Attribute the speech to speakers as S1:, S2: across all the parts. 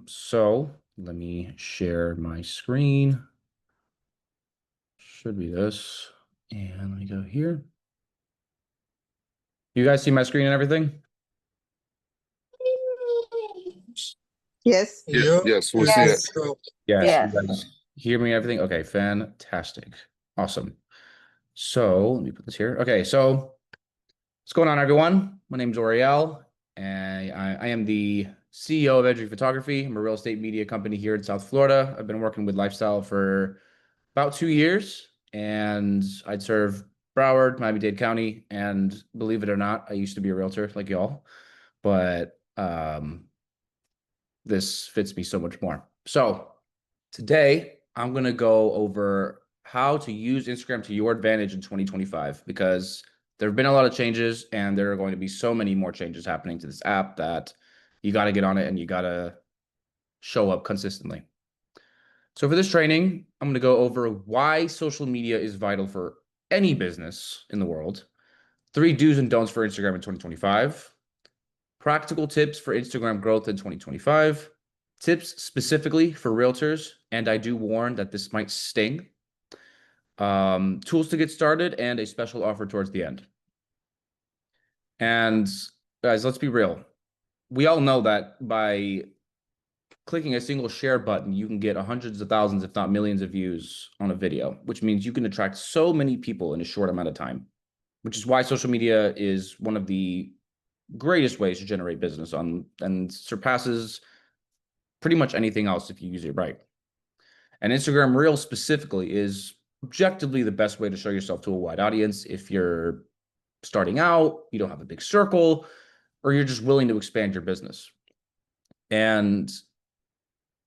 S1: So let me share my screen. Should be this. And let me go here. You guys see my screen and everything?
S2: Yes.
S3: Yes, we see it.
S2: Yes.
S1: Yes.
S2: Yes.
S1: You guys hear me and everything? Okay, fantastic. Awesome. So let me put this here. Okay, so what's going on, everyone? My name is Oriel, and I am the CEO of Edri Photography. I'm a real estate media company here in South Florida. I've been working with lifestyle for about 2 years, and I'd serve Broward, Miami-Dade County, and believe it or not, I used to be a realtor like y'all, but this fits me so much more. So today, I'm going to go over how to use Instagram to your advantage in 2025, because there have been a lot of changes and there are going to be so many more changes happening to this app that you got to get on it and you got to show up consistently. So for this training, I'm going to go over why social media is vital for any business in the world, 3 do's and don'ts for Instagram in 2025, practical tips for Instagram growth in 2025, tips specifically for realtors, and I do warn that this might sting, tools to get started, and a special offer towards the end. And guys, let's be real. We all know that by clicking a single share button, you can get hundreds of thousands, if not millions of views on a video, which means you can attract so many people in a short amount of time, which is why social media is one of the greatest ways to generate business on and surpasses pretty much anything else if you use it right. And Instagram Reels specifically is objectively the best way to show yourself to a wide audience if you're starting out, you don't have a big circle, or you're just willing to expand your business. And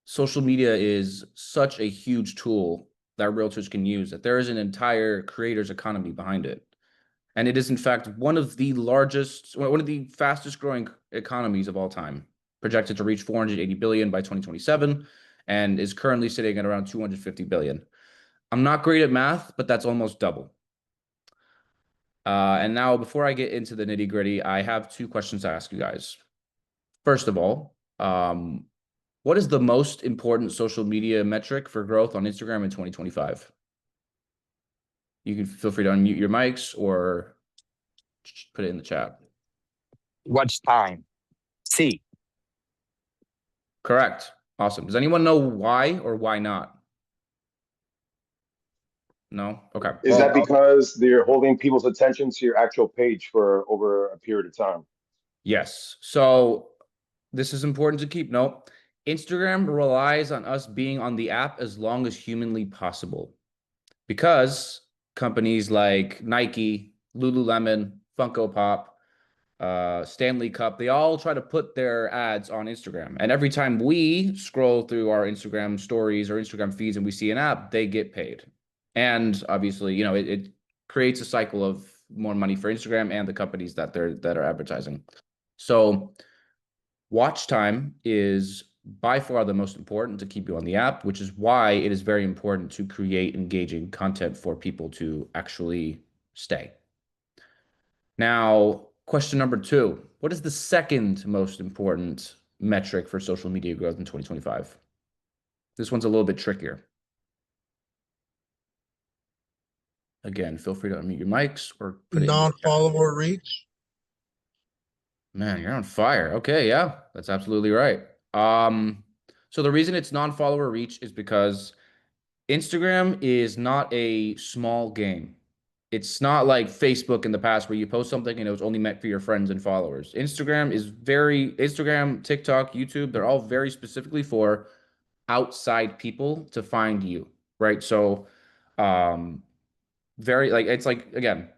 S1: social media is such a huge tool that realtors can use that there is an entire creators economy behind it. And it is, in fact, one of the fastest growing economies of all time, projected to reach 480 billion by 2027, and is currently sitting at around 250 billion. I'm not great at math, but that's almost double. And now, before I get into the nitty gritty, I have 2 questions to ask you guys. First of all, what is the most important social media metric for growth on Instagram in 2025? You can feel free to unmute your mics or put it in the chat.
S3: Watch time. C.
S1: Correct. Awesome. Does anyone know why or why not? No? Okay.
S4: Is that because they're holding people's attention to your actual page for over a period of time?
S1: Yes. So this is important to keep note. Instagram relies on us being on the app as long as humanly possible, because companies like Nike, Lululemon, Funko Pop, Stanley Cup, they all try to put their ads on Instagram. And every time we scroll through our Instagram stories or Instagram feeds and we see an app, they get paid. And obviously, you know, it creates a cycle of more money for Instagram and the companies that are advertising. So watch time is by far the most important to keep you on the app, which is why it is very important to create engaging content for people to actually stay. Now, question number 2, what is the second most important metric for social media growth in 2025? This one's a little bit trickier. Again, feel free to unmute your mics or put it in the chat.
S5: Non-follower reach.
S1: Man, you're on fire. Okay, yeah, that's absolutely right. So the reason it's non-follower reach is because Instagram is not a small game. It's not like Facebook in the past where you post something and it was only meant for your friends and followers. Instagram, TikTok, YouTube, they're all very specifically for outside people to find you, right? So it's like, again,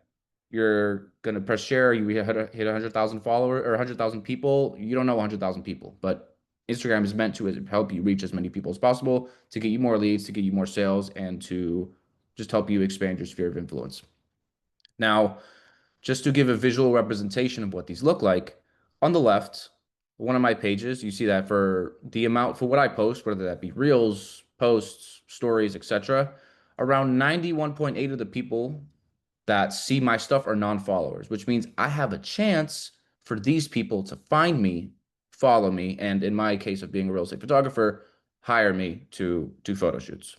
S1: you're gonna press share, you hit 100,000 followers or 100,000 people. You don't know 100,000 people, but Instagram is meant to help you reach as many people as possible, to get you more leads, to get you more sales, and to just help you expand your sphere of influence. Now, just to give a visual representation of what these look like, on the left, one of my pages, you see that for what I post, whether that be reels, posts, stories, etc., around 91.8% of the people that see my stuff are non-followers, which means I have a chance for these people to find me, follow me, and in my case of being a real estate photographer, hire me to do photo shoots.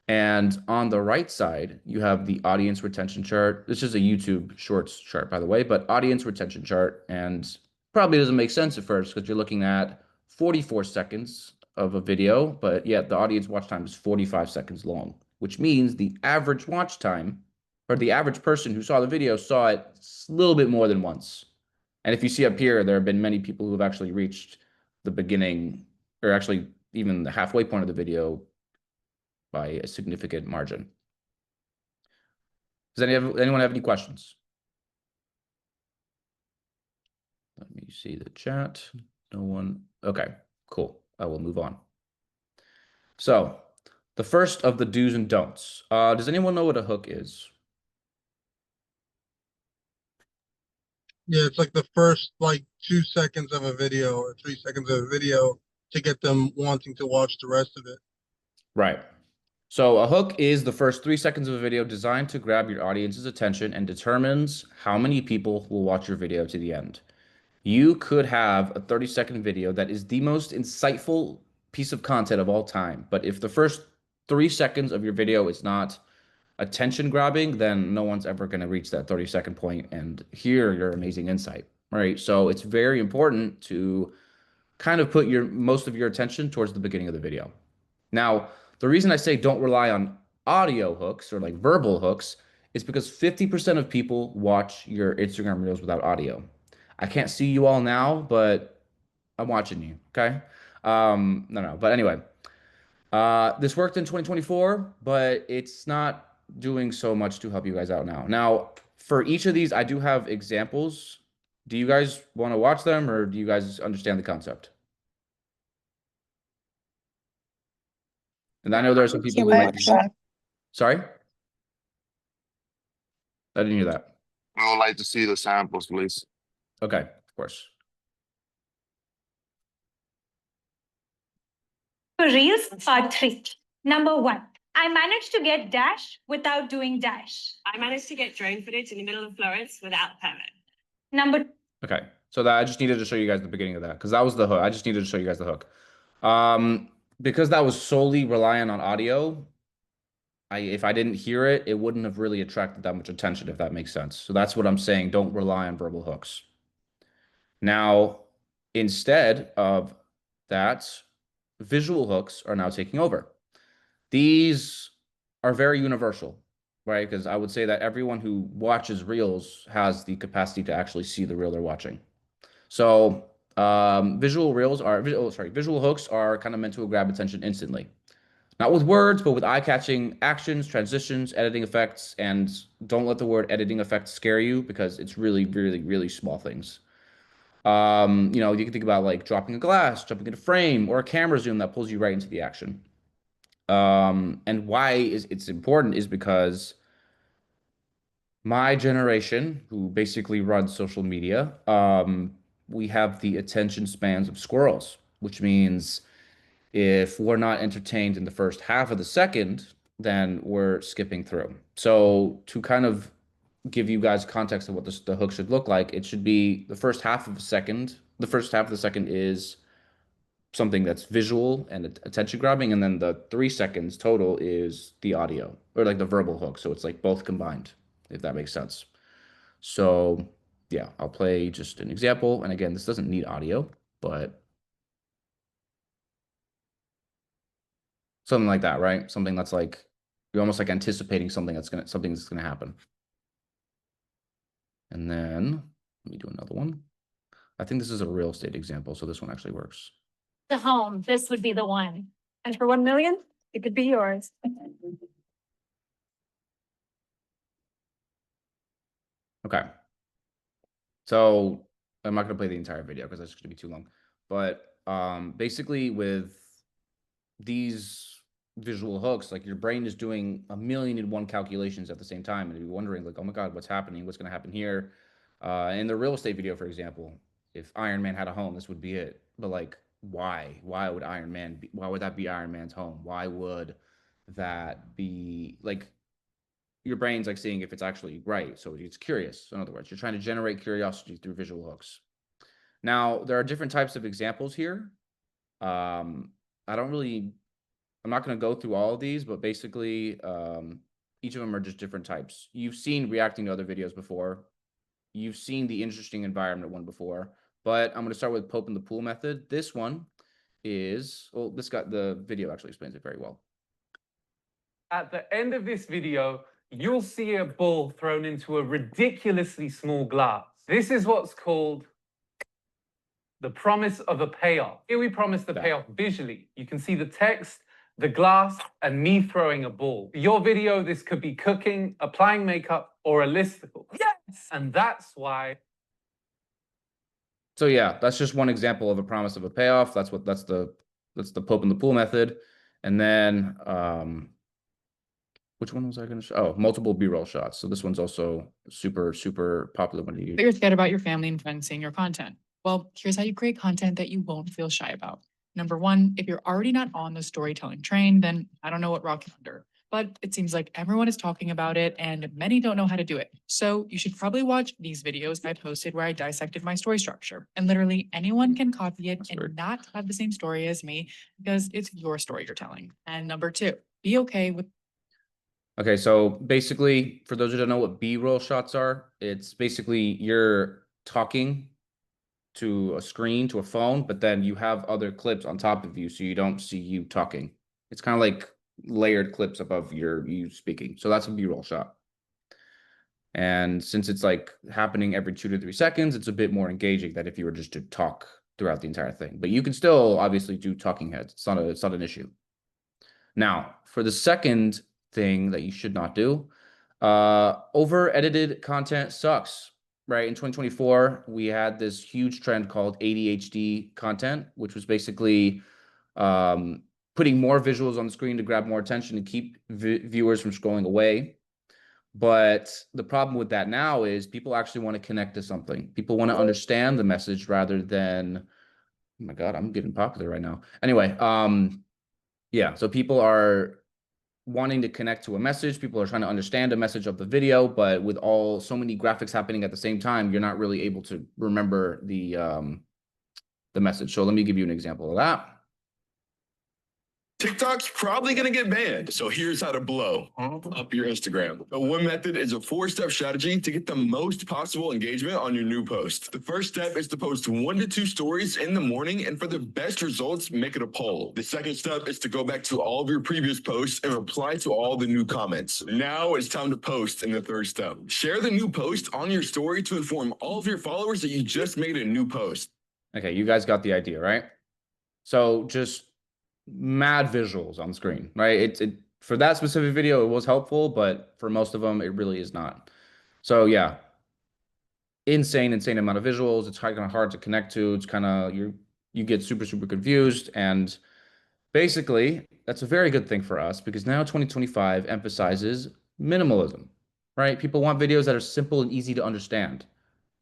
S1: And on the right side, you have the audience retention chart. This is a YouTube Shorts chart, by the way, but audience retention chart. And probably doesn't make sense at first because you're looking at 44 seconds of a video, but yet the audience watch time is 45 seconds long, which means the average watch time or the average person who saw the video saw it a little bit more than once. And if you see up here, there have been many people who have actually reached the beginning or actually even the halfway point of the video by a significant margin. Does anyone have any questions? Let me see the chat. No one. Okay, cool. I will move on. So the first of the do's and don'ts. Does anyone know what a hook is?
S2: Yeah, it's like the first 2 seconds of a video or 3 seconds of a video to get them wanting to watch the rest of it.
S1: Right. So a hook is the first 3 seconds of a video designed to grab your audience's attention and determines how many people will watch your video to the end. You could have a 30-second video that is the most insightful piece of content of all time, but if the first 3 seconds of your video is not attention grabbing, then no one's ever going to reach that 30-second point and hear your amazing insight, right? So it's very important to kind of put most of your attention towards the beginning of the video. Now, the reason I say don't rely on audio hooks or like verbal hooks is because 50% of people watch your Instagram reels without audio. I can't see you all now, but I'm watching you, okay? No. But anyway, this worked in 2024, but it's not doing so much to help you guys out now. Now, for each of these, I do have examples. Do you guys want to watch them or do you guys understand the concept? And I know there are some people who might be... Sorry? I didn't hear that.
S3: I would like to see the samples, please.
S1: Okay, of course.
S5: For Reels part 3. Number 1. I managed to get dash without doing dash.
S6: I managed to get drone footage in the middle of Florence without a permit.
S5: Number
S1: Okay, so I just needed to show you guys the beginning of that because that was the hook. I just needed to show you guys the hook. Because that was solely reliant on audio, if I didn't hear it, it wouldn't have really attracted that much attention, if that makes sense. So that's what I'm saying. Don't rely on verbal hooks. Now, instead of that, visual hooks are now taking over. These are very universal, right? Because I would say that everyone who watches reels has the capacity to actually see the reel they're watching. So visual hooks are kind of meant to grab attention instantly. Not with words, but with eye-catching actions, transitions, editing effects, and don't let the word editing effects scare you because it's really, really, really small things. You can think about like dropping a glass, jumping in a frame, or a camera zoom that pulls you right into the action. And why it's important is because my generation, who basically runs social media, we have the attention spans of squirrels, which means if we're not entertained in the first half of the second, then we're skipping through. So to kind of give you guys context of what the hook should look like, it should be the first half of a second. The first half of the second is something that's visual and attention grabbing, and then the 3 seconds total is the audio or like the verbal hook. So it's like both combined, if that makes sense. So yeah, I'll play just an example. And again, this doesn't need audio, but something like that, right? Something that's like you're almost like anticipating something that's gonna happen. And then let me do another one. I think this is a real estate example, so this one actually works.
S5: the home, this would be the one. And for 1 million, it could be yours.
S1: Okay. So I'm not gonna play the entire video because that's gonna be too long. But basically with these visual hooks, like your brain is doing 1,000,001 calculations at the same time, and you're wondering like, oh my God, what's happening? What's gonna happen here? In the real estate video, for example, if Iron Man had a home, this would be it. But like, why? Why would why would that be Iron Man's home? Why would that be like your brain's like seeing if it's actually right. So it's curious. In other words, you're trying to generate curiosity through visual hooks. Now, there are different types of examples here. I'm not going to go through all of these, but basically, each of them are just different types. You've seen reacting to other videos before. You've seen the interesting environment one before, but I'm going to start with Pope in the Pool method. This one is, well, the video actually explains it very well.
S7: At the end of this video, you'll see a ball thrown into a ridiculously small glass. This is what's called the promise of a payoff. Here we promise the payoff visually. You can see the text, the glass, and me throwing a ball. For your video, this could be cooking, applying makeup, or a listicle. Yes! And that's why.
S1: So yeah, that's just one example of a promise of a payoff. That's the Pope in the Pool method. And then which one was I going to show? Oh, multiple B-roll shots. So this one's also super, super popular when you.
S8: But you're scared about your family and friends seeing your content. Well, here's how you create content that you won't feel shy about. Number one, if you're already not on the storytelling train, then I don't know what rock you're under. But it seems like everyone is talking about it and many don't know how to do it. So you should probably watch these videos I posted where I dissected my story structure. And literally anyone can copy it and not have the same story as me because it's your story you're telling. And number two, be okay with.
S1: Okay, so basically, for those who don't know what B-roll shots are, it's basically you're talking to a screen, to a phone, but then you have other clips on top of you so you don't see you talking. It's kind of like layered clips above you speaking. So that's a B-roll shot. And since it's like happening every 2 to 3 seconds, it's a bit more engaging than if you were just to talk throughout the entire thing. But you can still obviously do talking heads. It's not an issue. Now, for the second thing that you should not do, over edited content sucks. Right, in 2024, we had this huge trend called ADHD content, which was basically putting more visuals on the screen to grab more attention and keep viewers from scrolling away. But the problem with that now is people actually want to connect to something. People want to understand the message rather than, oh my God, I'm getting popular right now. Anyway, yeah, so people are wanting to connect to a message. People are trying to understand a message of the video, but with so many graphics happening at the same time, you're not really able to remember the message. So let me give you an example of that.
S9: TikTok's probably going to get banned. So here's how to blow up your Instagram. One method is a 4-step strategy to get the most possible engagement on your new post. The first step is to post 1 to 2 stories in the morning, and for the best results, make it a poll. The second step is to go back to all of your previous posts and reply to all the new comments. Now it's time to post in the third step. Share the new post on your story to inform all of your followers that you just made a new post.
S1: Okay, you guys got the idea, right? So just mad visuals on screen, right? For that specific video, it was helpful, but for most of them, it really is not. So yeah, insane amount of visuals. It's kind of hard to connect to. It's kind of you get super confused, and basically that's a very good thing for us because now 2025 emphasizes minimalism, right? People want videos that are simple and easy to understand.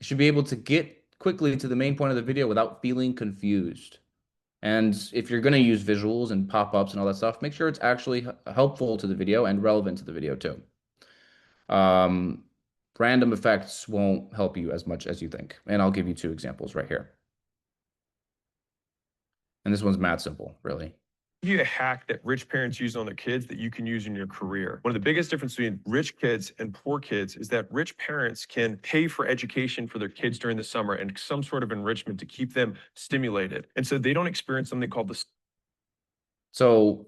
S1: You should be able to get quickly to the main point of the video without feeling confused. And if you're going to use visuals and pop-ups and all that stuff, make sure it's actually helpful to the video and relevant to the video too. Random effects won't help you as much as you think. And I'll give you 2 examples right here. And this one's mad simple, really.
S10: You a hack that rich parents use on their kids that you can use in your career. One of the biggest differences between rich kids and poor kids is that rich parents can pay for education for their kids during the summer and some sort of enrichment to keep them stimulated. And so they don't experience something called the.
S1: So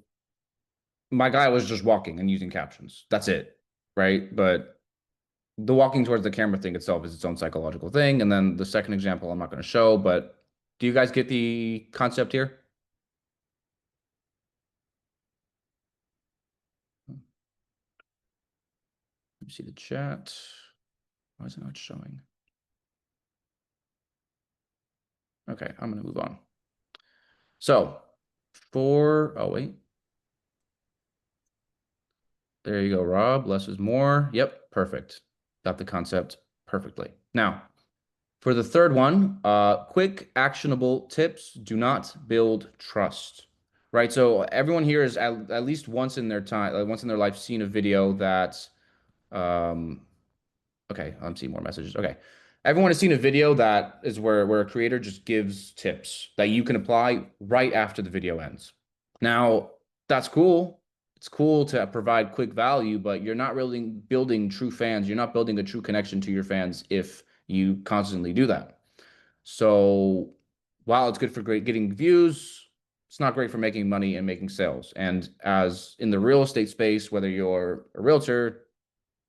S1: my guy was just walking and using captions. That's it, right? But the walking towards the camera thing itself is its own psychological thing. And then the second example I'm not going to show, but do you guys get the concept here? Let me see the chat. Why is it not showing? Okay, I'm going to move on. So oh, wait. There you go, Rob. Less is more. Yep, perfect. Got the concept perfectly. Now, for the third one, quick actionable tips do not build trust. Right? So everyone here has at least once in their life seen a video that Okay, I'm seeing more messages. Okay. Everyone has seen a video that is where a creator just gives tips that you can apply right after the video ends. Now, that's cool. It's cool to provide quick value, but you're not really building true fans. You're not building a true connection to your fans if you constantly do that. So while it's good for getting views, it's not great for making money and making sales. And as in the real estate space, whether you're a realtor,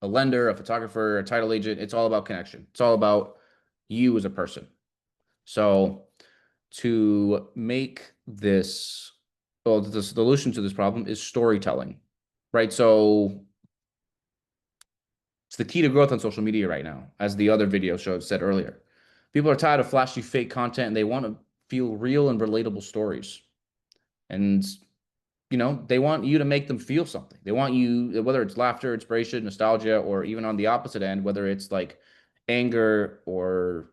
S1: a lender, a photographer, a title agent, it's all about connection. It's all about you as a person. So to make this, well, the solution to this problem is storytelling, right? So it's the key to growth on social media right now, as the other video said earlier. People are tired of flashy fake content and they want to feel real and relatable stories. And they want you to make them feel something. They want you, whether it's laughter, inspiration, nostalgia, or even on the opposite end, whether it's like anger or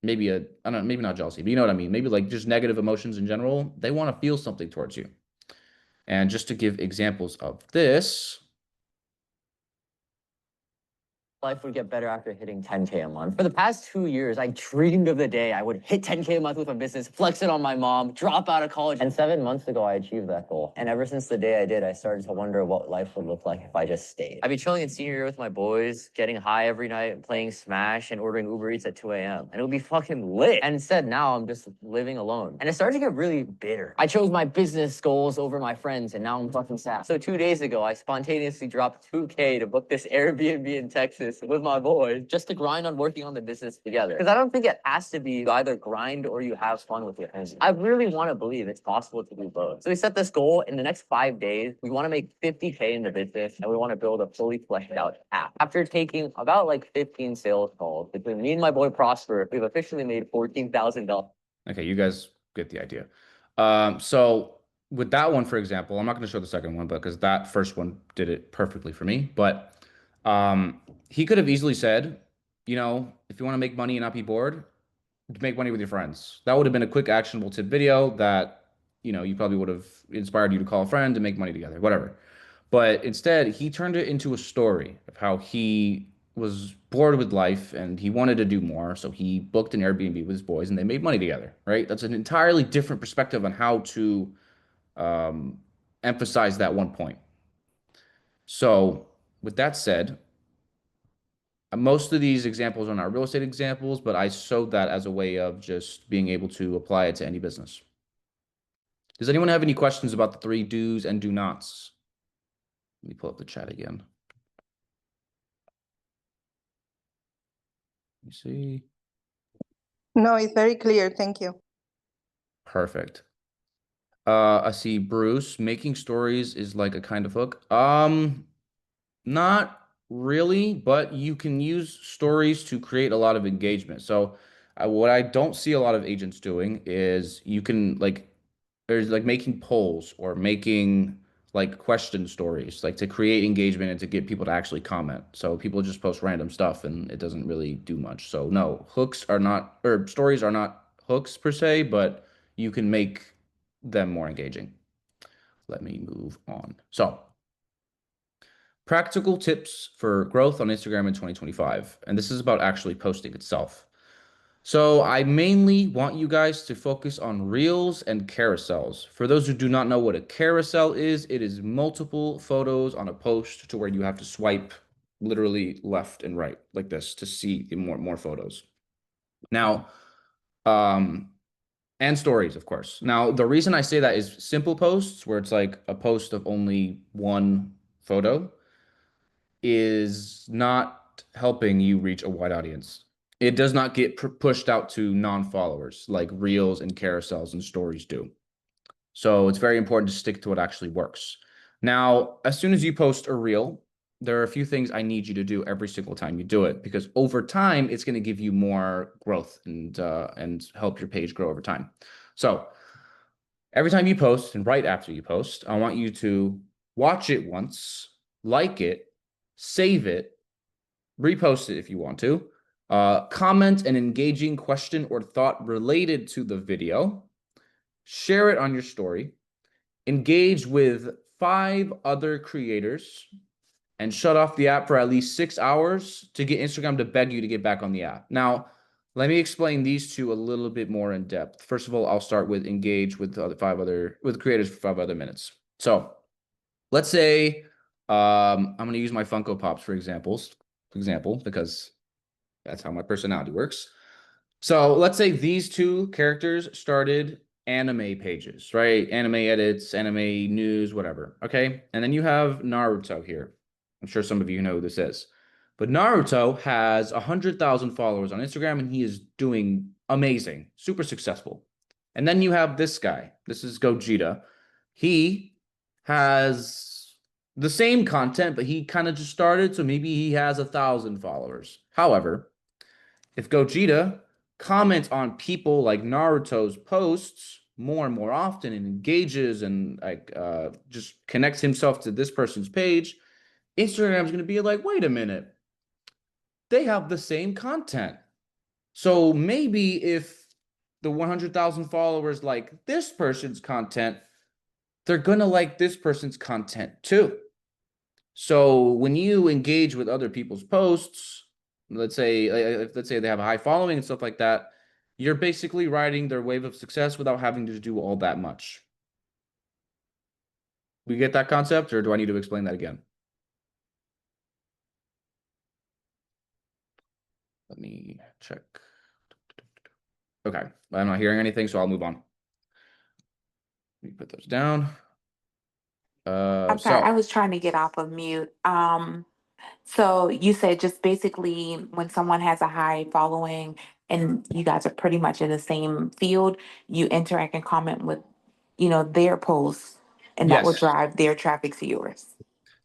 S1: maybe I don't know, maybe not jealousy, but you know what I mean? Maybe like just negative emotions in general. They want to feel something towards you. And just to give examples of this,
S11: life would get better after hitting 10K a month. For the past 2 years, I dreamed of the day I would hit 10K a month with my business, flex it on my mom, drop out of college. And 7 months ago, I achieved that goal. And ever since the day I did, I started to wonder what life would look like if I just stayed. I'd be chilling in senior year with my boys, getting high every night, playing Smash, and ordering Uber Eats at 2 a.m. And it would be fucking lit. And instead, now I'm just living alone. And it started to get really bitter. I chose my business goals over my friends, and now I'm fucking sad. So 2 days ago, I spontaneously dropped 2K to book this Airbnb in Texas with my boys just to grind on working on the business together. Because I don't think it has to be you either grind or you have fun with your friends. I really want to believe it's possible to do both. So we set this goal in the next 5 days. We want to make 50K in the business and we want to build a fully fleshed out app. After taking about like 15 sales calls between me and my boy Prosper, we've officially made $14,000.
S1: okay, you guys get the idea. So with that one, for example, I'm not going to show the second one because that first one did it perfectly for me. But he could have easily said, if you want to make money and not be bored, make money with your friends. That would have been a quick actionable tip video that, you probably would have inspired you to call a friend and make money together, whatever. But instead, he turned it into a story of how he was bored with life and he wanted to do more. So he booked an Airbnb with his boys and they made money together, right? That's an entirely different perspective on how to emphasize that one point. So with that said, most of these examples are not real estate examples, but I showed that as a way of just being able to apply it to any business. Does anyone have any questions about the 3 do's and do nots? Let me pull up the chat again. You see?
S12: No, it's very clear. Thank you.
S1: Perfect. I see Bruce, making stories is like a kind of hook. Not really, but you can use stories to create a lot of engagement. So what I don't see a lot of agents doing is you can there's like making polls or making like question stories, like to create engagement and to get people to actually comment. So people just post random stuff and it doesn't really do much. So no, stories are not hooks per se, but you can make them more engaging. Let me move on. So practical tips for growth on Instagram in 2025. And this is about actually posting itself. So I mainly want you guys to focus on reels and carousels. For those who do not know what a carousel is, it is multiple photos on a post to where you have to swipe literally left and right like this to see more photos. Now, and stories, of course. Now, the reason I say that is simple posts where it's like a post of only one photo is not helping you reach a wide audience. It does not get pushed out to non-followers like reels and carousels and stories do. So it's very important to stick to what actually works. Now, as soon as you post a reel, there are a few things I need you to do every single time you do it, because over time, it's going to give you more growth and help your page grow over time. So every time you post and right after you post, I want you to watch it once, like it, save it, repost it if you want to, comment an engaging question or thought related to the video, share it on your story, engage with 5 other creators, and shut off the app for at least 6 hours to get Instagram to beg you to get back on the app. Now, let me explain these two a little bit more in depth. First of all, I'll start with engage with the with creators for 5 other minutes. So let's say I'm going to use my Funko Pops for example, because that's how my personality works. So let's say these two characters started anime pages, right? Anime edits, anime news, whatever. Okay. And then you have Naruto here. I'm sure some of you know who this is. But Naruto has 100,000 followers on Instagram and he is doing amazing, super successful. And then you have this guy. This is Gogeta. He has the same content, but he kind of just started. So maybe he has 1,000 followers. However, if Gogeta comments on people like Naruto's posts more and more often and engages and like just connects himself to this person's page, Instagram's going to be like, wait a minute, they have the same content. So maybe if the 100,000 followers like this person's content, they're going to like this person's content too. So when you engage with other people's posts, let's say they have a high following and stuff like that, you're basically riding their wave of success without having to do all that much. We get that concept, or do I need to explain that again? Let me check. Okay, I'm not hearing anything, so I'll move on. Let me put those down.
S13: I'm sorry, I was trying to get off of mute. So you said just basically when someone has a high following and you guys are pretty much in the same field, you interact and comment with, their posts, and that will
S1: Yes.
S13: drive their traffic to yours.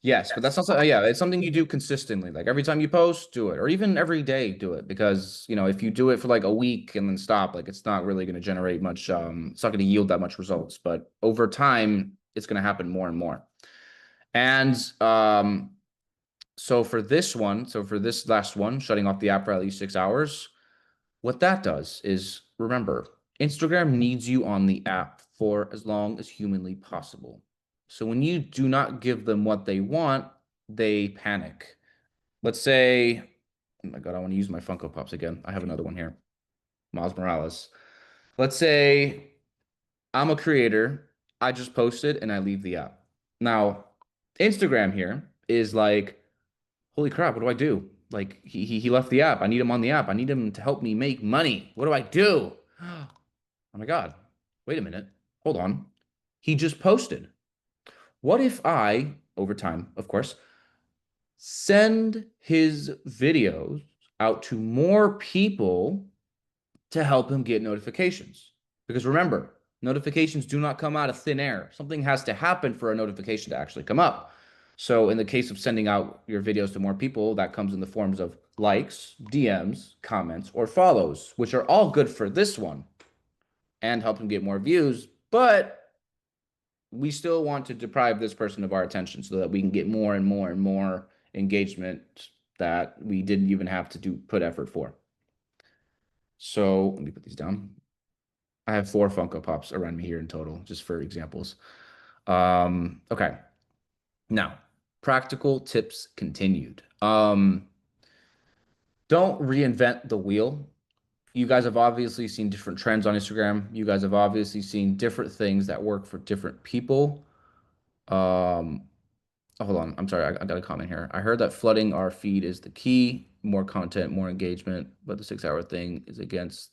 S1: Yes, but that's also, yeah, it's something you do consistently. Like every time you post, do it, or even every day, do it. Because, if you do it for like a week and then stop, like it's not really going to generate much, it's not going to yield that much results. But over time, it's going to happen more and more. And so for this last one, shutting off the app for at least 6 hours, what that does is, remember, Instagram needs you on the app for as long as humanly possible. So when you do not give them what they want, they panic. Let's say, oh my God, I want to use my Funko Pops again. I have another one here. Miles Morales. Let's say I'm a creator. I just posted and I leave the app. Now, Instagram here is like, holy crap, what do I do? Like he left the app. I need him on the app. I need him to help me make money. What do I do? Oh my God. Wait a minute. Hold on. He just posted. What if I, over time, of course, send his videos out to more people to help him get notifications? Because remember, notifications do not come out of thin air. Something has to happen for a notification to actually come up. So in the case of sending out your videos to more people, that comes in the forms of likes, DMs, comments, or follows, which are all good for this one and help him get more views. But we still want to deprive this person of our attention so that we can get more and more and more engagement that we didn't even have to put effort for. So let me put these down. I have 4 Funko Pops around me here in total, just for examples. Okay. Now, practical tips continued. Don't reinvent the wheel. You guys have obviously seen different trends on Instagram. You guys have obviously seen different things that work for different people. Hold on. I'm sorry. I got a comment here. I heard that flooding our feed is the key. More content, more engagement, but the 6-hour thing is against.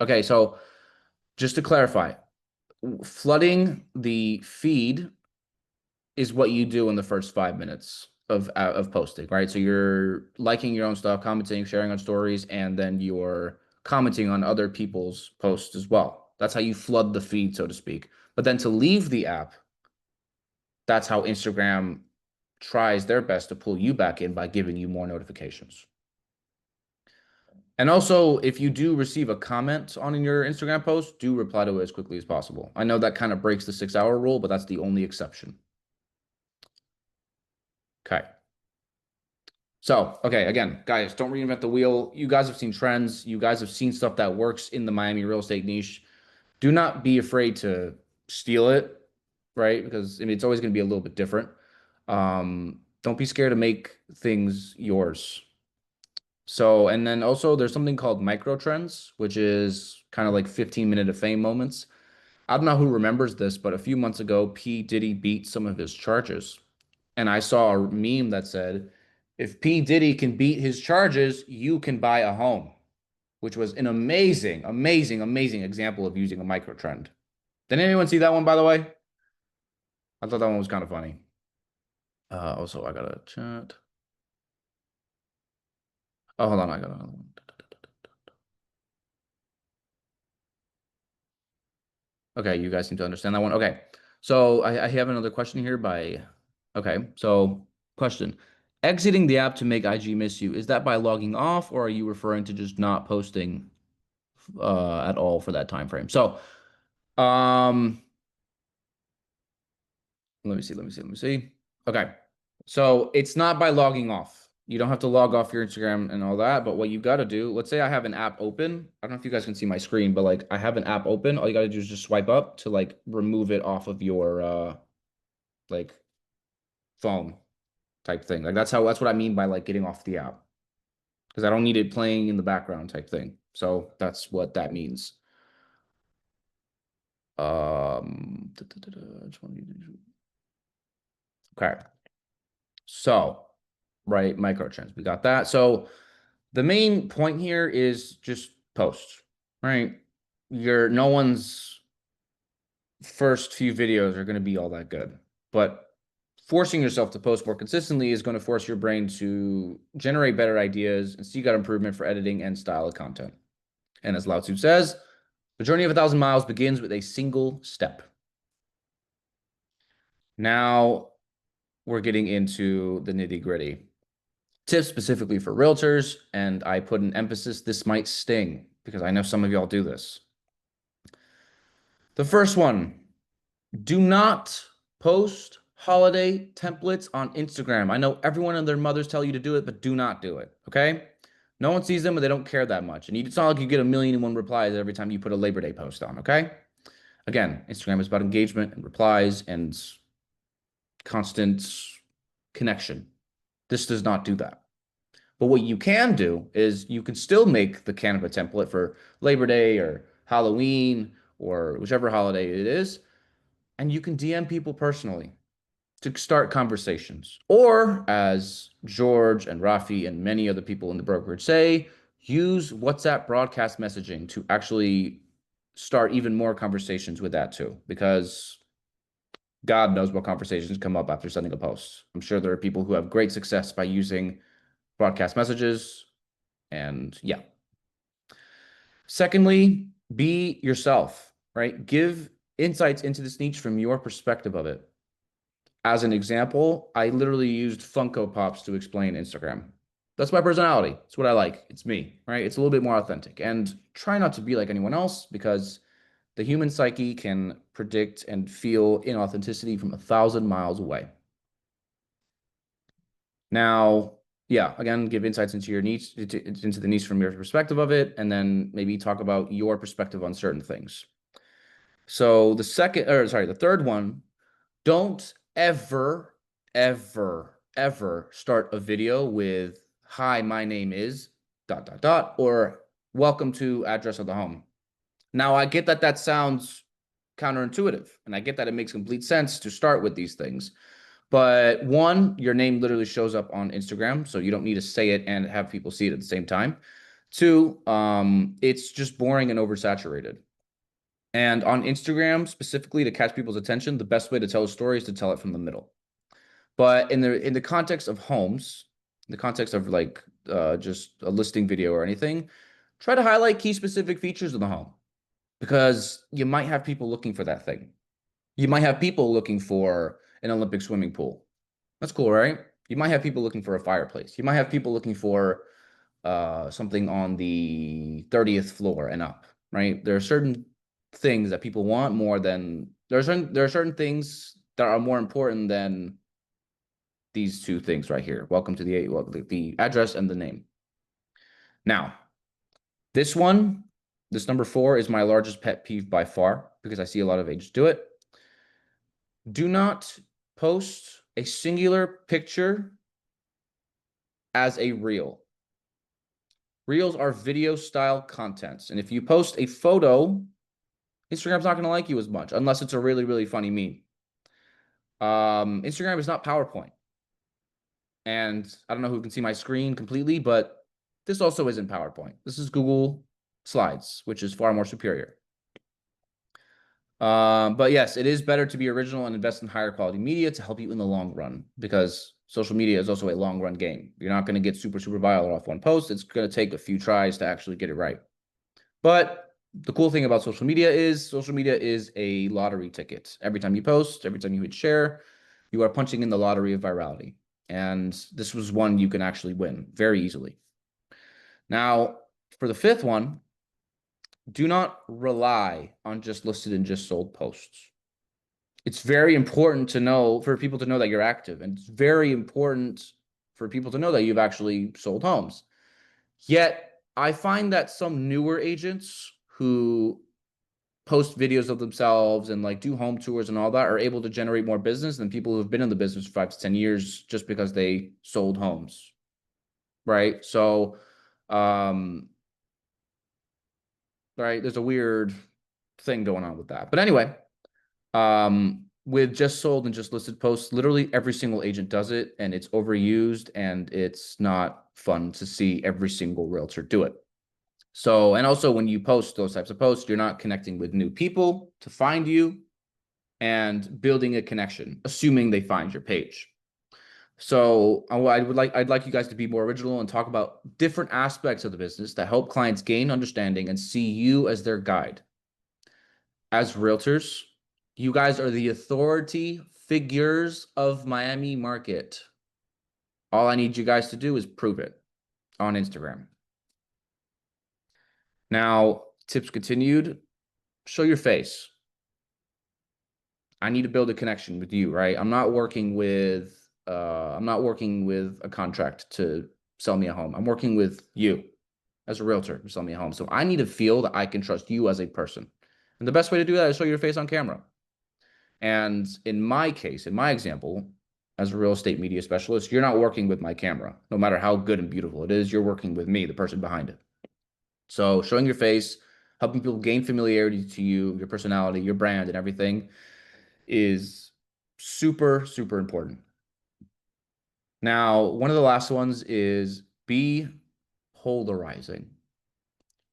S1: Okay, so just to clarify, flooding the feed is what you do in the first 5 minutes of posting, right? So you're liking your own stuff, commenting, sharing on stories, and then you're commenting on other people's posts as well. That's how you flood the feed, so to speak. But then to leave the app, that's how Instagram tries their best to pull you back in by giving you more notifications. And also, if you do receive a comment on your Instagram post, do reply to it as quickly as possible. I know that kind of breaks the 6-hour rule, but that's the only exception. Okay. So, okay, again, guys, don't reinvent the wheel. You guys have seen trends. You guys have seen stuff that works in the Miami real estate niche. Do not be afraid to steal it, right? Because I mean, it's always going to be a little bit different. Don't be scared to make things yours. So, and then also there's something called micro trends, which is kind of like 15-minute of fame moments. I don't know who remembers this, but a few months ago, P. Diddy beat some of his charges. And I saw a meme that said, if P. Diddy can beat his charges, you can buy a home, which was an amazing, amazing, amazing example of using a micro trend. Did anyone see that one, by the way? I thought that one was kind of funny. Also, I got to chat. Oh, hold on. I got another one. Okay, you guys seem to understand that one. Okay, so I have another question here okay, so question. Exiting the app to make IG miss you, is that by logging off, or are you referring to just not posting at all for that time frame? So, let me see. Okay, so it's not by logging off. You don't have to log off your Instagram and all that, but what you got to do, let's say I have an app open. I don't know if you guys can see my screen, but like I have an app open. All you got to do is just swipe up to like remove it off of your like phone type thing. Like that's what I mean by like getting off the app. Because I don't need it playing in the background type thing. So that's what that means. Okay. So, right, microtrends. We got that. So the main point here is just post, right? No one's first few videos are going to be all that good, but forcing yourself to post more consistently is going to force your brain to generate better ideas and seek out improvement for editing and style of content. And as Lao Tzu says, the journey of 1,000 miles begins with a single step. Now we're getting into the nitty-gritty. Tips specifically for realtors, and I put an emphasis, this might sting, because I know some of y'all do this. The first one, do not post holiday templates on Instagram. I know everyone and their mothers tell you to do it, but do not do it, okay? No one sees them, but they don't care that much. And it's not like you get 1,000,001 replies every time you put a Labor Day post on, okay? Again, Instagram is about engagement and replies and constant connection. This does not do that. But what you can do is you can still make the Canva template for Labor Day or Halloween or whichever holiday it is, and you can DM people personally to start conversations. Or, as George and Rafi and many other people in the brokerage say, use WhatsApp broadcast messaging to actually start even more conversations with that too, because God knows what conversations come up after sending a post. I'm sure there are people who have great success by using broadcast messages, and yeah. Secondly, be yourself, right? Give insights into this niche from your perspective of it. As an example, I literally used Funko Pops to explain Instagram. That's my personality. It's what I like. It's me, right? It's a little bit more authentic. And try not to be like anyone else, because the human psyche can predict and feel inauthenticity from 1,000 miles away. Now, yeah, again, give insights into your niche, into the niche from your perspective of it, and then maybe talk about your perspective on certain things. So the third one, don't ever, ever, ever start a video with, "Hi, my name is ... or "Welcome to address of the home." Now, I get that that sounds counterintuitive, and I get that it makes complete sense to start with these things. But one, your name literally shows up on Instagram, so you don't need to say it and have people see it at the same time. Two, it's just boring and oversaturated. And on Instagram, specifically to catch people's attention, the best way to tell a story is to tell it from the middle. But in the context of homes, in the context of like just a listing video or anything, try to highlight key specific features of the home, because you might have people looking for that thing. You might have people looking for an Olympic swimming pool. That's cool, right? You might have people looking for a fireplace. You might have people looking for something on the 30th floor and up, right? There are certain things that people want more than there are certain things that are more important than these two things right here. Welcome to the address and the name. Now, this number 4 is my largest pet peeve by far, because I see a lot of agents do it. Do not post a singular picture as a reel. Reels are video style contents. And if you post a photo, Instagram's not going to like you as much unless it's a really, really funny meme. Instagram is not PowerPoint. And I don't know who can see my screen completely, but this also isn't PowerPoint. This is Google Slides, which is far more superior. But yes, it is better to be original and invest in higher quality media to help you in the long run, because social media is also a long run game. You're not going to get super, super viral off one post. It's going to take a few tries to actually get it right. But the cool thing about social media is a lottery ticket. Every time you post, every time you hit share, you are punching in the lottery of virality. And this was one you can actually win very easily. Now, for the fifth one, do not rely on just listed and just sold posts. It's very important to know, for people to know that you're active, and it's very important for people to know that you've actually sold homes. Yet, I find that some newer agents who post videos of themselves and like do home tours and all that are able to generate more business than people who have been in the business for 5 to 10 years just because they sold homes. Right? So, right, there's a weird thing going on with that. But anyway, with just sold and just listed posts, literally every single agent does it, and it's overused, and it's not fun to see every single realtor do it. So, and also when you post those types of posts, you're not connecting with new people to find you and building a connection, assuming they find your page. So I'd like you guys to be more original and talk about different aspects of the business that help clients gain understanding and see you as their guide. As realtors, you guys are the authority figures of Miami market. All I need you guys to do is prove it on Instagram. Now, tips continued. Show your face. I need to build a connection with you, right? I'm not working with a contract to sell me a home. I'm working with you as a realtor to sell me a home. So I need to feel that I can trust you as a person. And the best way to do that is show your face on camera. And in my case, in my example, as a real estate media specialist, you're not working with my camera. No matter how good and beautiful it is, you're working with me, the person behind it. So showing your face, helping people gain familiarity to you, your personality, your brand, and everything is super, super important. Now, one of the last ones is be polarizing,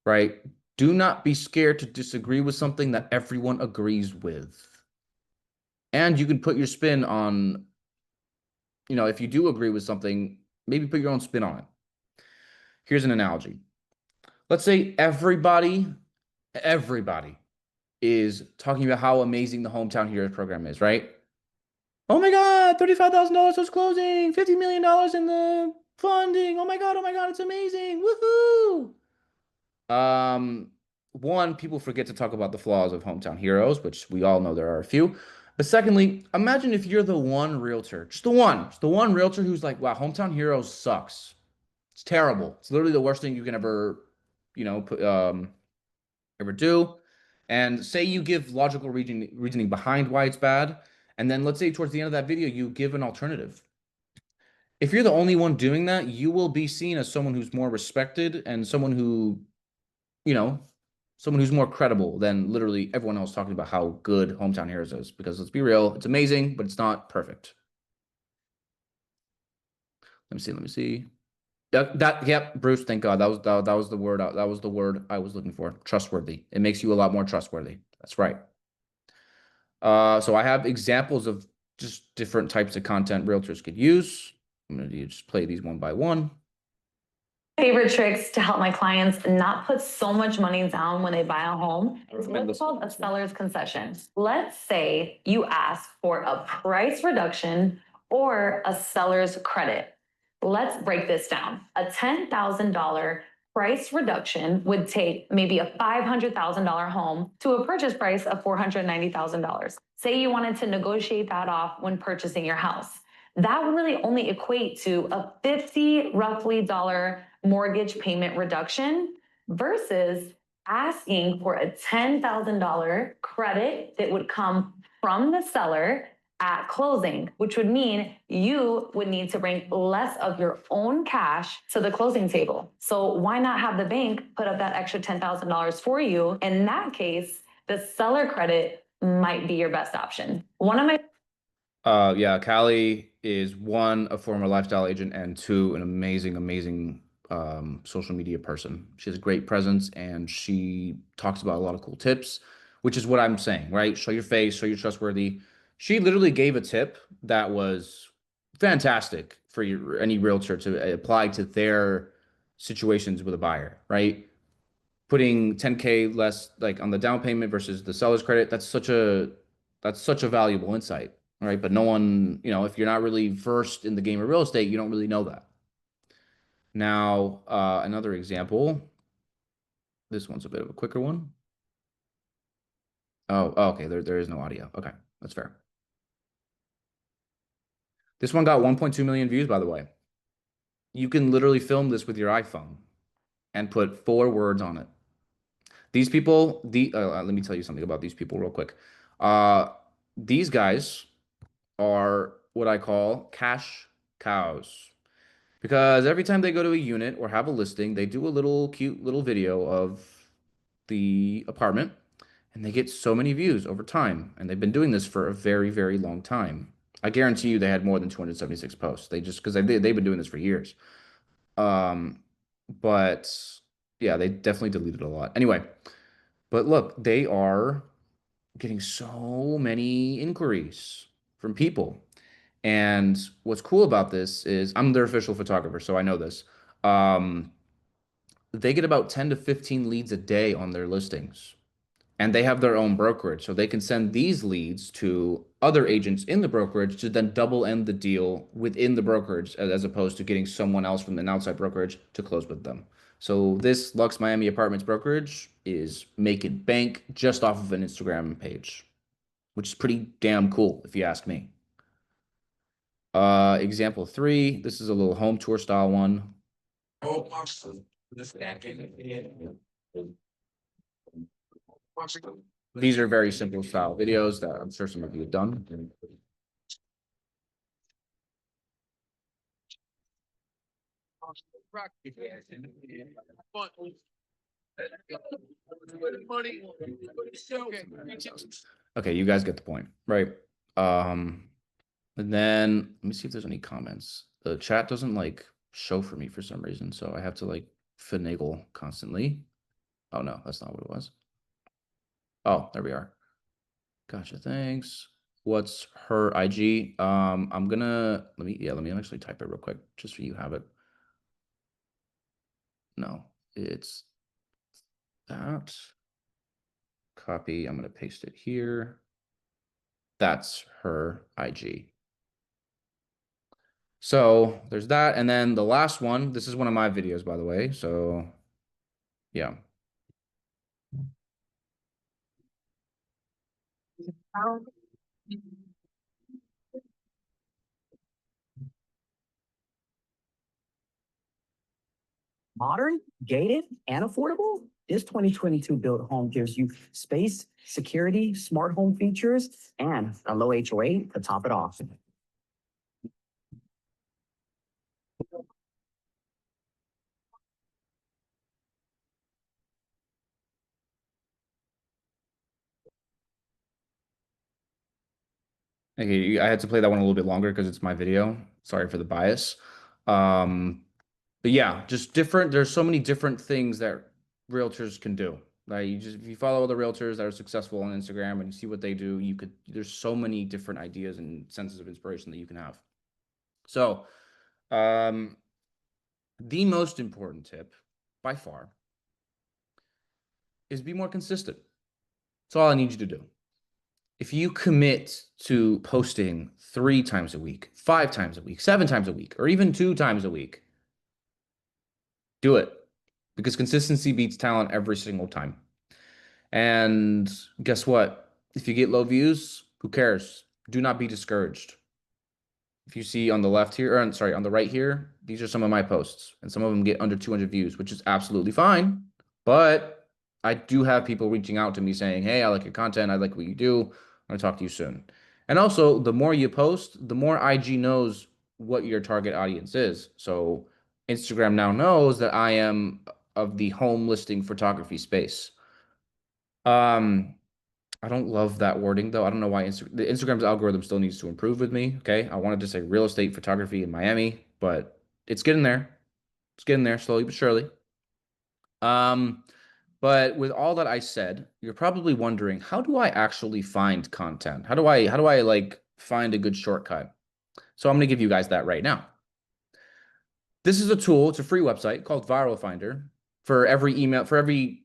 S1: right? Do not be scared to disagree with something that everyone agrees with. And you can put your spin on, if you do agree with something, maybe put your own spin on it. Here's an analogy. Let's say everybody is talking about how amazing the Hometown Heroes program is, right? Oh my God, $35,000 was closing, $50 million in the funding. Oh my God, it's amazing. Woohoo. One, people forget to talk about the flaws of Hometown Heroes, which we all know there are a few. But secondly, imagine if you're the one realtor, just the one realtor who's like, wow, Hometown Heroes sucks. It's terrible. It's literally the worst thing you can ever, ever do. And say you give logical reasoning behind why it's bad. And then let's say towards the end of that video, you give an alternative. If you're the only one doing that, you will be seen as someone who's more respected and someone who, someone who's more credible than literally everyone else talking about how good Hometown Heroes is. Because let's be real, it's amazing, but it's not perfect. Let me see. Yep, Bruce, thank God. That was the word. That was the word I was looking for. Trustworthy. It makes you a lot more trustworthy. That's right. So I have examples of just different types of content realtors could use. I'm going to just play these one by one.
S14: Favorite tricks to help my clients not put so much money down when they buy a home is what's called a seller's concession. Let's say you ask for a price reduction or a seller's credit. Let's break this down. A $10,000 price reduction would take maybe a $500,000 home to a purchase price of $490,000. Say you wanted to negotiate that off when purchasing your house. That would really only equate to a $50 roughly mortgage payment reduction versus asking for a $10,000 credit that would come from the seller at closing, which would mean you would need to bring less of your own cash to the closing table. So why not have the bank put up that extra $10,000 for you? In that case, the seller credit might be your best option. One of my
S1: Yeah, Callie is one, a former lifestyle agent, and two, an amazing social media person. She has a great presence and she talks about a lot of cool tips, which is what I'm saying, right? Show your face, show you're trustworthy. She literally gave a tip that was fantastic for any realtor to apply to their situations with a buyer, right? Putting 10K less like on the down payment versus the seller's credit, that's such a valuable insight, right? But no one, if you're not really versed in the game of real estate, you don't really know that. Now, another example. This one's a bit of a quicker one. Oh, okay, there is no audio. Okay, that's fair. This one got 1.2 million views, by the way. You can literally film this with your iPhone and put 4 words on it. These people, let me tell you something about these people real quick. These guys are what I call cash cows. Because every time they go to a unit or have a listing, they do a little cute little video of the apartment and they get so many views over time. And they've been doing this for a very long time. I guarantee you they had more than 276 posts. They just, because they've been doing this for years. But yeah, they definitely deleted a lot. Anyway, but look, they are getting so many inquiries from people. And what's cool about this is I'm their official photographer, so I know this. They get about 10 to 15 leads a day on their listings. And they have their own brokerage, so they can send these leads to other agents in the brokerage to then double end the deal within the brokerage as opposed to getting someone else from an outside brokerage to close with them. So this Lux Miami Apartments brokerage is making bank just off of an Instagram page, which is pretty damn cool if you ask me. Example 3, this is a little home tour style one. These are very simple style videos that I'm sure some of you have done. Okay, you guys get the point, right? And then let me see if there's any comments. The chat doesn't like show for me for some reason, so I have to like finagle constantly. Oh no, that's not what it was. Oh, there we are. Gotcha, thanks. What's her IG? I'm gonna let me actually type it real quick just so you have it. No, it's that. Copy. I'm gonna paste it here. That's her IG. So there's that, and then the last one. This is one of my videos, by the way. So yeah.
S15: Modern, gated, and affordable? This 2022 built home gives you space, security, smart home features, and a low HOA to top it off.
S1: Okay, I had to play that one a little bit longer because it's my video. Sorry for the bias. But yeah, just different. There's so many different things that realtors can do. Like if you follow other realtors that are successful on Instagram and you see what they do, there's so many different ideas and senses of inspiration that you can have. So, the most important tip by far is be more consistent. That's all I need you to do. If you commit to posting 3 times a week, 5 times a week, 7 times a week, or even 2 times a week, do it, because consistency beats talent every single time. And guess what? If you get low views, who cares? Do not be discouraged. If you see on the left here, or sorry, on the right here, these are some of my posts, and some of them get under 200 views, which is absolutely fine. But I do have people reaching out to me saying, hey, I like your content. I like what you do. I'm going to talk to you soon. And also, the more you post, the more IG knows what your target audience is. So Instagram now knows that I am of the home listing photography space. I don't love that wording though. I don't know why Instagram's algorithm still needs to improve with me. Okay. I wanted to say real estate photography in Miami, but it's getting there. It's getting there slowly but surely. But with all that I said, you're probably wondering, how do I actually find content? How do I like find a good shortcut? So I'm going to give you guys that right now. This is a tool, it's a free website called Viral Finder. For every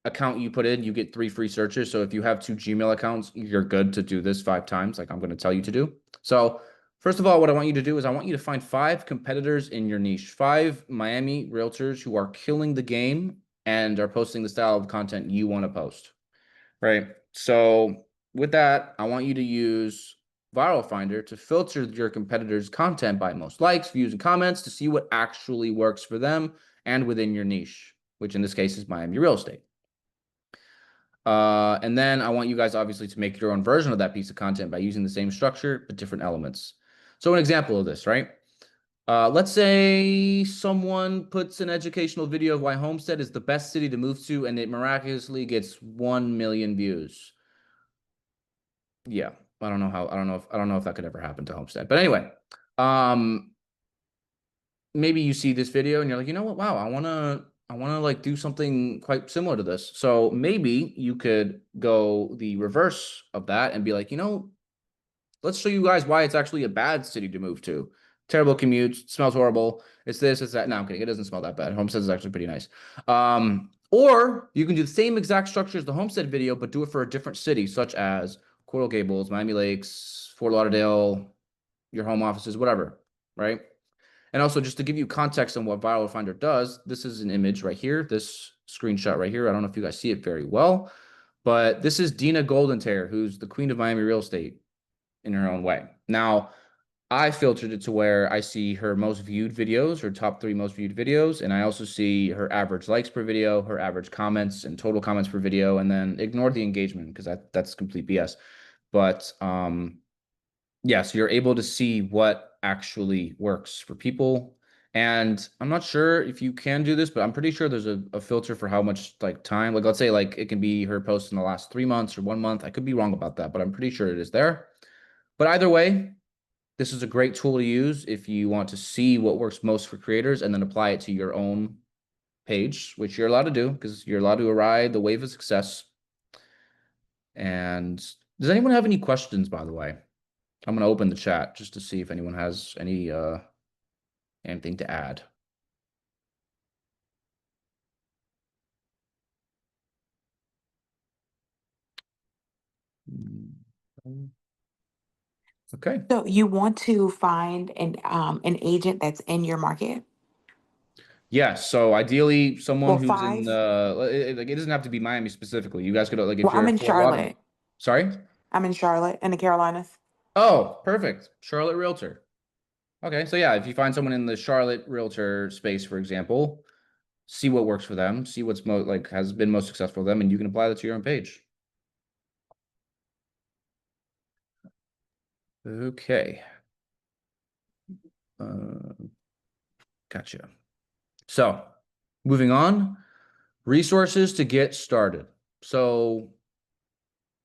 S1: account you put in, you get 3 free searches. So if you have 2 Gmail accounts, you're good to do this 5 times, like I'm going to tell you to do. So first of all, what I want you to do is I want you to find 5 competitors in your niche, 5 Miami realtors who are killing the game and are posting the style of content you want to post, right? So with that, I want you to use Viral Finder to filter your competitors' content by most likes, views, and comments to see what actually works for them and within your niche, which in this case is Miami real estate. And then I want you guys obviously to make your own version of that piece of content by using the same structure but different elements. So an example of this, right? Let's say someone puts an educational video of why Homestead is the best city to move to, and it miraculously gets 1 million views. Yeah, I don't know if that could ever happen to Homestead. But anyway, maybe you see this video and you're like, you know what? Wow, I wanna like do something quite similar to this. So maybe you could go the reverse of that and be like, let's show you guys why it's actually a bad city to move to. Terrible commute, smells horrible. It's this, it's that. No, I'm kidding. It doesn't smell that bad. Homestead is actually pretty nice. Or you can do the same exact structure as the Homestead video, but do it for a different city, such as Coral Gables, Miami Lakes, Fort Lauderdale, your home offices, whatever, right? And also, just to give you context on what Viral Finder does, this is an image right here, this screenshot right here. I don't know if you guys see it very well, but this is Dina Goldentear, who's the queen of Miami real estate in her own way. Now, I filtered it to where I see her most viewed videos, her top 3 most viewed videos, and I also see her average likes per video, her average comments and total comments per video, and then ignore the engagement because that's complete BS. But yeah, so you're able to see what actually works for people. And I'm not sure if you can do this, but I'm pretty sure there's a filter for how much like time, like let's say like it can be her post in the last 3 months or 1 month. I could be wrong about that, but I'm pretty sure it is there. But either way, this is a great tool to use if you want to see what works most for creators and then apply it to your own page, which you're allowed to do because you're allowed to ride the wave of success. And does anyone have any questions, by the way? I'm going to open the chat just to see if anyone has anything to add. Okay.
S13: So you want to find an agent that's in your market?
S1: Yes. So ideally, someone
S13: Well,
S1: who's
S13: 5.
S1: in like it doesn't have to be Miami specifically. You guys could like if
S13: Well,
S1: you're
S13: I'm
S1: in
S13: in
S1: Fort Lauderdale.
S13: Charlotte.
S1: Sorry?
S13: I'm in Charlotte in the Carolinas.
S1: Oh, perfect. Charlotte Realtor. Okay, so yeah, if you find someone in the Charlotte Realtor space, for example, see what works for them, see what's has been most successful for them, and you can apply that to your own page. Okay. Gotcha. So, moving on, resources to get started. So,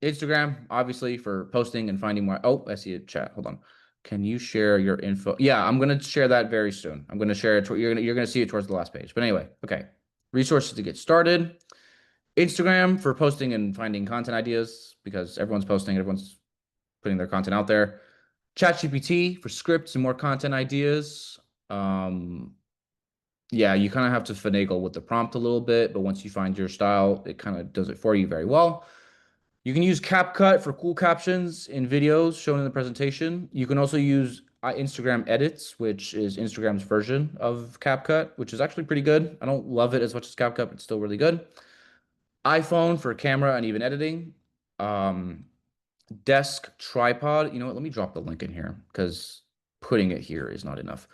S1: Instagram, obviously, for posting and finding more. Oh, I see a chat. Hold on. Can you share your info? Yeah, I'm gonna share that very soon. I'm gonna share it. You're gonna see it towards the last page. But anyway, okay. Resources to get started. Instagram for posting and finding content ideas because everyone's posting, everyone's putting their content out there. ChatGPT for scripts and more content ideas. Yeah, you kind of have to finagle with the prompt a little bit, but once you find your style, it kind of does it for you very well. You can use CapCut for cool captions in videos shown in the presentation. You can also use Instagram Edits, which is Instagram's version of CapCut, which is actually pretty good. I don't love it as much as CapCut, but it's still really good. iPhone for camera and even editing. Desk tripod. You know what? Let me drop the link in here because putting it here is not enough.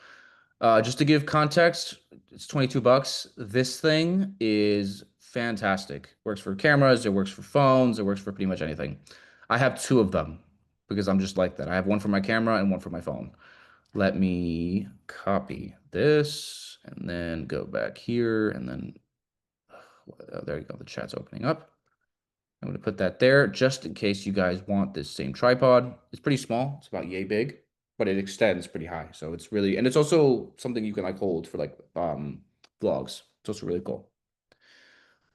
S1: Just to give context, it's $22. This thing is fantastic. Works for cameras, it works for phones, it works for pretty much anything. I have 2 of them. because I'm just like that. I have one for my camera and one for my phone. Let me copy this and then go back here and then, oh, there you go. The chat's opening up. I'm going to put that there just in case you guys want this same tripod. It's pretty small. It's about yay big, but it extends pretty high. So it's really, and it's also something you can like hold for like vlogs. It's also really cool.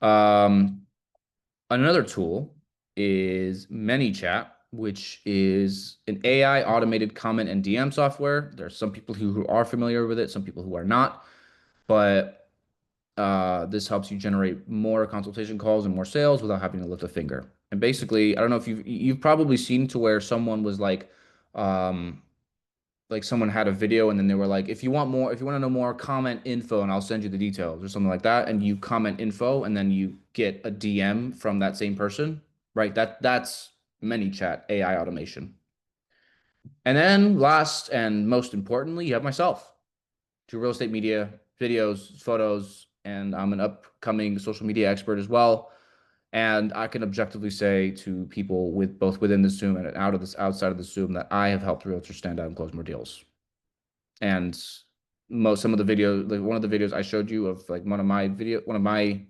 S1: Another tool is ManyChat, which is an AI automated comment and DM software. There are some people who are familiar with it, some people who are not, but this helps you generate more consultation calls and more sales without having to lift a finger. And basically, I don't know if you've probably seen to where someone was like someone had a video and then they were like, if you want to know more, comment info and I'll send you the details or something like that. And you comment info and then you get a DM from that same person, right? That's ManyChat AI automation. And then last and most importantly, you have myself. Do real estate media, videos, photos, and I'm an upcoming social media expert as well. And I can objectively say to people with both within the Zoom and outside of the Zoom that I have helped realtors stand out and close more deals. And some of the video, like one of the videos I showed you of like one of my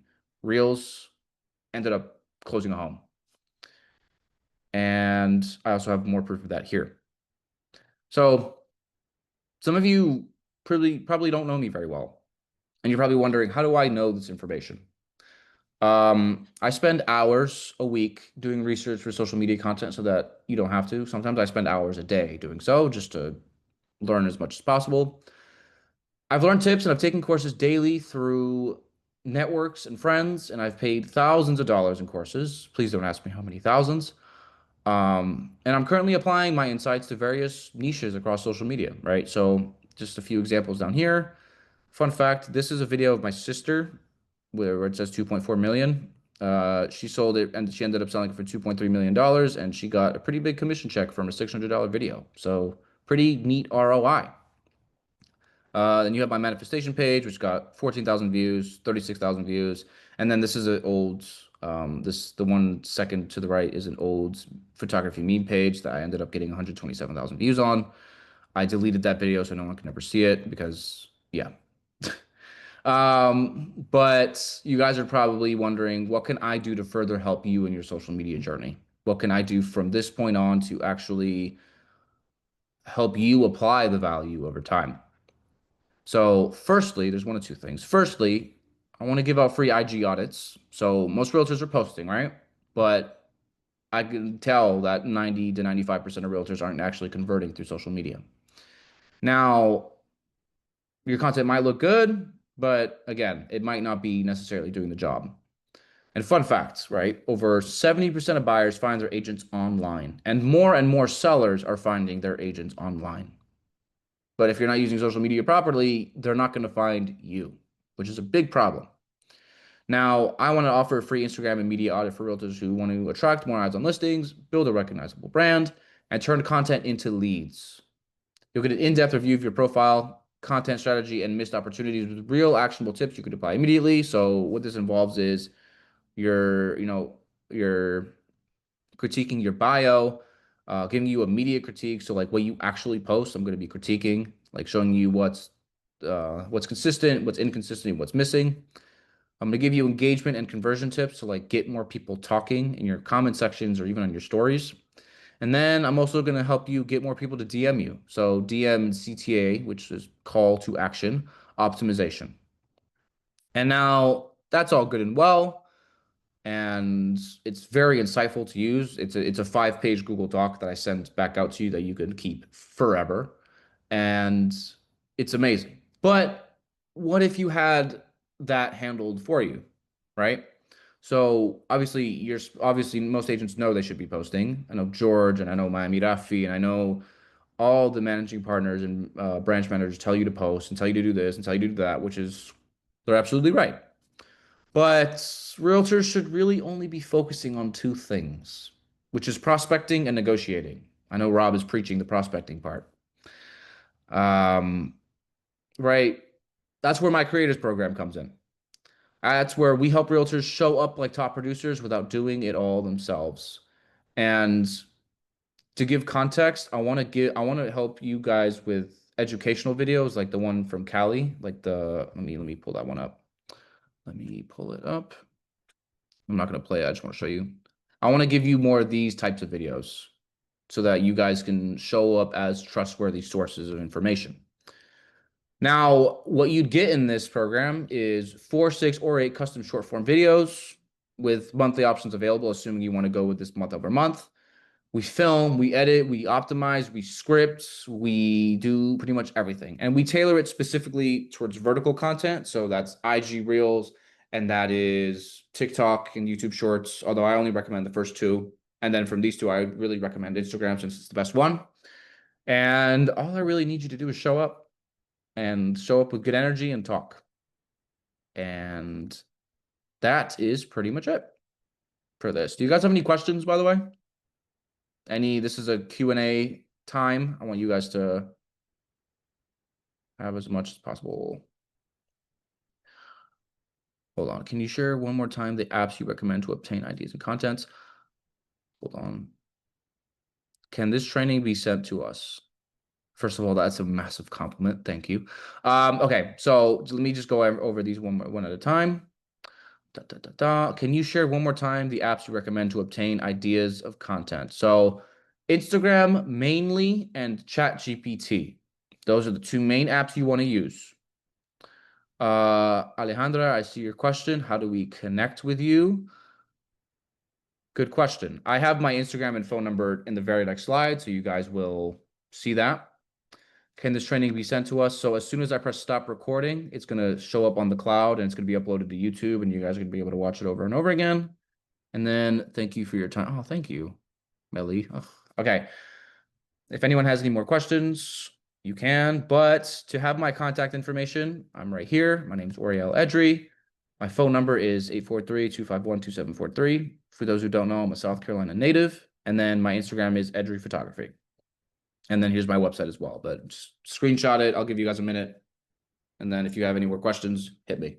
S1: reels ended up closing a home. And I also have more proof of that here. So some of you probably don't know me very well. And you're probably wondering, how do I know this information? I spend hours a week doing research for social media content so that you don't have to. Sometimes I spend hours a day doing so just to learn as much as possible. I've learned tips and I've taken courses daily through networks and friends, and I've paid thousands of dollars in courses. Please don't ask me how many thousands. And I'm currently applying my insights to various niches across social media, right? So just a few examples down here. Fun fact, this is a video of my sister where it says 2.4 million. She sold it and she ended up selling it for $2.3 million and she got a pretty big commission check from a $600 video. So pretty neat ROI. Then you have my manifestation page, which got 14,000 views, 36,000 views. And then this is an old, the one second to the right is an old photography meme page that I ended up getting 127,000 views on. I deleted that video so no one can ever see it because, yeah. But you guys are probably wondering, what can I do to further help you in your social media journey? What can I do from this point on to actually help you apply the value over time? So firstly, there's one of two things. Firstly, I want to give out free IG audits. So most realtors are posting, right? But I can tell that 90 to 95% of realtors aren't actually converting through social media. Now, your content might look good, but again, it might not be necessarily doing the job. And fun facts, right? Over 70% of buyers find their agents online, and more sellers are finding their agents online. But if you're not using social media properly, they're not going to find you, which is a big problem. Now, I want to offer a free Instagram and media audit for realtors who want to attract more eyes on listings, build a recognizable brand, and turn content into leads. You'll get an in-depth review of your profile, content strategy, and missed opportunities with real actionable tips you could apply immediately. So what this involves is you're critiquing your bio, giving you a media critique. So like what you actually post, I'm going to be critiquing, like showing you what's consistent, what's inconsistent, what's missing. I'm going to give you engagement and conversion tips to like get more people talking in your comment sections or even on your stories. And then I'm also going to help you get more people to DM you. So DM CTA, which is call to action optimization. And now that's all good and well. And it's very insightful to use. It's a 5-page Google Doc that I send back out to you that you can keep forever. And it's amazing. But what if you had that handled for you, right? So obviously most agents know they should be posting. I know George and I know Miami Rafi and I know all the managing partners and branch managers tell you to post and tell you to do this and tell you to do that, which is, they're absolutely right. But realtors should really only be focusing on two things, which is prospecting and negotiating. I know Rob is preaching the prospecting part. Right? That's where my creators program comes in. That's where we help realtors show up like top producers without doing it all themselves. And to give context, I want to help you guys with educational videos like the one from Cali, like let me pull that one up. Let me pull it up. I'm not going to play it. I just want to show you. I want to give you more of these types of videos so that you guys can show up as trustworthy sources of information. Now, what you'd get in this program is 4, 6, or 8 custom short form videos with monthly options available, assuming you want to go with this month over month. We film, we edit, we optimize, we script, we do pretty much everything. And we tailor it specifically towards vertical content. So that's IG Reels, and that is TikTok and YouTube Shorts, although I only recommend the first 2. And then from these 2, I really recommend Instagram since it's the best one. And all I really need you to do is show up with good energy and talk. And that is pretty much it for this. Do you guys have any questions, by the way? This is a Q&A time. I want you guys to have as much as possible. Hold on. Can you share one more time the apps you recommend to obtain ideas and contents? Hold on. Can this training be sent to us? First of all, that's a massive compliment. Thank you. Okay, so let me just go over these one at a time. Can you share one more time the apps you recommend to obtain ideas of content? So Instagram mainly and ChatGPT. Those are the 2 main apps you want to use. Alejandra, I see your question. How do we connect with you? Good question. I have my Instagram and phone number in the very next slide, so you guys will see that. Can this training be sent to us? So as soon as I press stop recording, it's going to show up on the cloud and it's going to be uploaded to YouTube, and you guys are going to be able to watch it over and over again. And then thank you for your time. Oh, thank you, Melly. Oh, okay. If anyone has any more questions, you can. But to have my contact information, I'm right here. My name is Oriel Edri. My phone number is 843-251-2743. For those who don't know, I'm a South Carolina native. And then my Instagram is Edri Photography. And then here's my website as well, but just screenshot it. I'll give you guys a minute. And then if you have any more questions, hit me.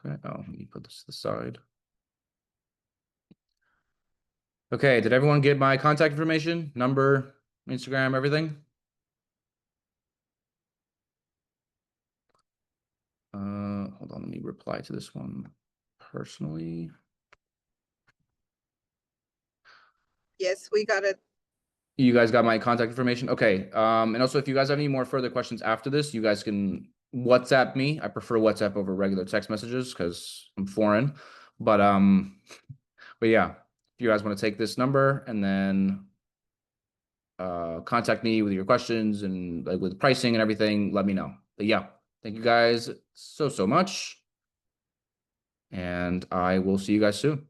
S1: Okay, let me put this to the side. Okay, did everyone get my contact information, number, Instagram, everything? Hold on, let me reply to this one personally.
S12: Yes, we got it.
S1: You guys got my contact information? Okay. And also if you guys have any more further questions after this, you guys can WhatsApp me. I prefer WhatsApp over regular text messages because I'm foreign. But yeah, if you guys want to take this number and then contact me with your questions and like with pricing and everything, let me know. But yeah, thank you guys so much. And I will see you guys soon.